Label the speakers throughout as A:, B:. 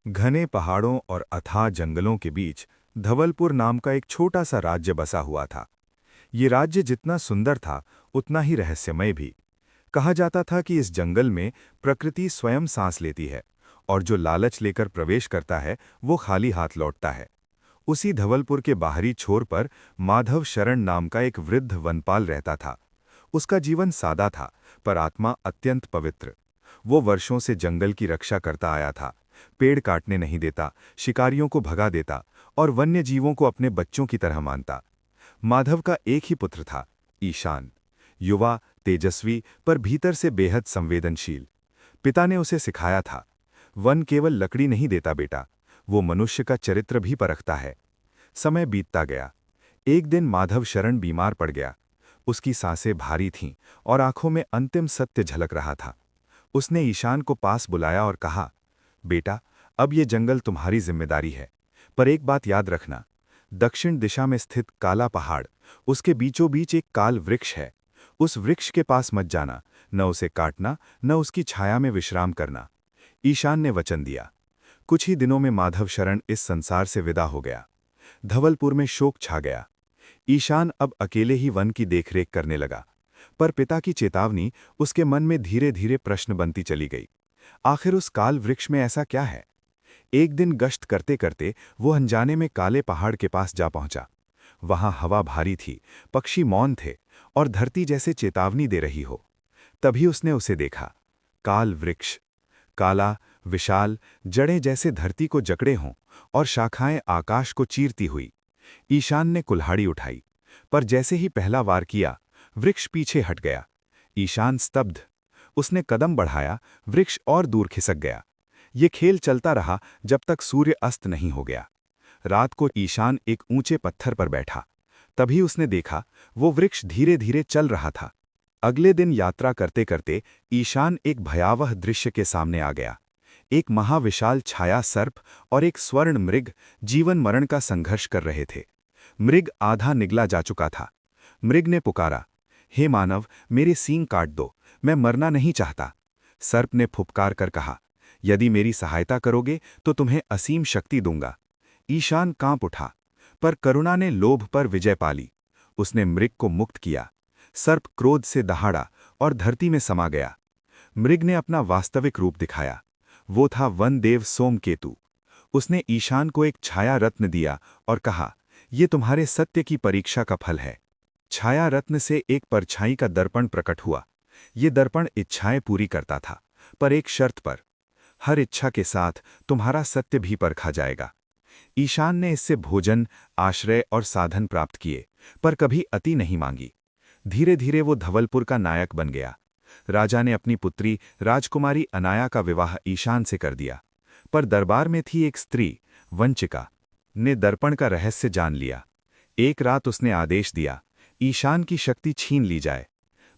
A: घने पहाड़ों और अथाह जंगलों के बीच धवलपुर नाम का एक छोटा सा राज्य बसा हुआ था। ये राज्य जितना सुंदर था उतना ही रहस्यमय भी। कहा जाता था कि इस जंगल में प्रकृति स्वयं सांस लेती है और जो लालच लेकर प्रवेश करता है वो खाली हाथ लौटता है। उसी धवलपुर के बाहरी छोर पर माधव शरण नाम का एक वृद्ध वनपाल रहता था। उसका जीवन सादा था, पर आत्मा अत्यंत पवित्र। वो वर्षों से जंगल की रक्षा करता आया था। पेड़ काटने नहीं देता, शिकारियों को भगा देता और वन्य जीवों को अपने बच्चों की तरह मानता। माधव का एक ही पुत्र था, ईशान। युवा, तेजस्वी, पर भीतर से बेहद संवेदनशील। पिता ने उसे सिखाया था, वन केवल लकड़ी नहीं देता बेटा, वो मनुष्य का चरित्र भी परखता है। समय बीतता गया। एक दिन माधव शरण बीमार पड़ गया। उसकी सांसें भारी थीं और आंखों में अंतिम सत्य झलक रहा था। उसने ईशान को पास बुलाया और कहा, बेटा, अब ये जंगल तुम्हारी जिम्मेदारी है, पर एक बात याद रखना। दक्षिण दिशा में स्थित काला पहाड़, उसके बीचों बीच एक काल वृक्ष है। उस वृक्ष के पास मत जाना, न उसे काटना, न उसकी छाया में विश्राम करना। ईशान ने वचन दिया। कुछ ही दिनों में माधव शरण इस संसार से विदा हो गया। धवलपुर में शोक छा गया। ईशान अब अकेले ही वन की देखरेख करने लगा, पर पिता की चेतावनी उसके मन में धीरे धीरे प्रश्न बनती चली गई। आखिर उस काल वृक्ष में ऐसा क्या है? एक दिन गश्त करते करते वो अनजाने में काले पहाड़ के पास जा पहुंचा। वहां हवा भारी थी, पक्षी मौन थे और धरती जैसे चेतावनी दे रही हो। तभी उसने उसे देखा। काल वृक्ष, काला, विशाल, जड़ें जैसे धरती को जकड़े हों और शाखाएं आकाश को चीरती हुई। ईशान ने कुल्हाड़ी उठाई, पर जैसे ही पहला वार किया, वृक्ष पीछे हट गया। ईशान स्तब्ध। उसने कदम बढ़ाया, वृक्ष और दूर खिसक गया। ये खेल चलता रहा जब तक सूर्य अस्त नहीं हो गया। रात को ईशान एक ऊंचे पत्थर पर बैठा। तभी उसने देखा, वो वृक्ष धीरे धीरे चल रहा था। अगले दिन यात्रा करते करते ईशान एक भयावह दृश्य के सामने आ गया। एक महाविशाल छाया सर्प और एक स्वर्ण मृग जीवन मरण का संघर्ष कर रहे थे। मृग आधा निगला जा चुका था। मृग ने पुकारा, हे मानव, मेरे सींग काट दो, मैं मरना नहीं चाहता। सर्प ने फुफकार कर कहा, यदि मेरी सहायता करोगे तो तुम्हें असीम शक्ति दूंगा। ईशान कांप उठा, पर करुणा ने लोभ पर विजय पा ली। उसने मृग को मुक्त किया। सर्प क्रोध से दहाड़ा और धरती में समा गया। मृग ने अपना वास्तविक रूप दिखाया। वो था वनदेव सोमकेतु। उसने ईशान को एक छाया रत्न दिया और कहा, ये तुम्हारे सत्य की परीक्षा का फल है। छाया रत्न से एक परछाई का दर्पण प्रकट हुआ। ये दर्पण इच्छाएं पूरी करता था, पर एक शर्त पर। हर इच्छा के साथ तुम्हारा सत्य भी परखा जाएगा। ईशान ने इससे भोजन, आश्रय और साधन प्राप्त किए, पर कभी अति नहीं मांगी। धीरे धीरे वो धवलपुर का नायक बन गया। राजा ने अपनी पुत्री राजकुमारी अनाया का विवाह ईशान से कर दिया, पर दरबार में थी एक स्त्री, वंचिका, ने दर्पण का रहस्य जान लिया। एक रात उसने आदेश दिया, ईशान की शक्ति छीन ली जाए।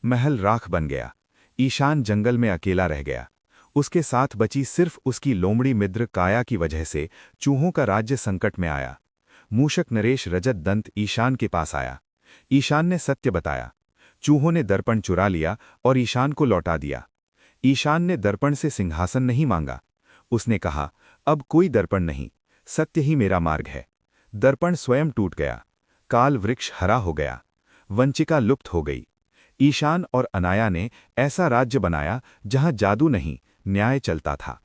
A: महल राख बन गया। ईशान जंगल में अकेला रह गया। उसके साथ बची सिर्फ उसकी लोमड़ी मित्र काया की वजह से चूहों का राज्य संकट में आया। मूषक नरेश रजत दंत ईशान के पास आया। ईशान ने सत्य बताया। चूहों ने दर्पण चुरा लिया और ईशान को लौटा दिया। ईशान ने दर्पण से सिंहासन नहीं मांगा। उसने कहा, अब कोई दर्पण नहीं, सत्य ही मेरा मार्ग है। दर्पण स्वयं टूट गया। काल वृक्ष हरा हो गया। वंचिका लुप्त हो गई। ईशान और अनाया ने ऐसा राज्य बनाया जहां जादू नहीं, न्याय चलता था।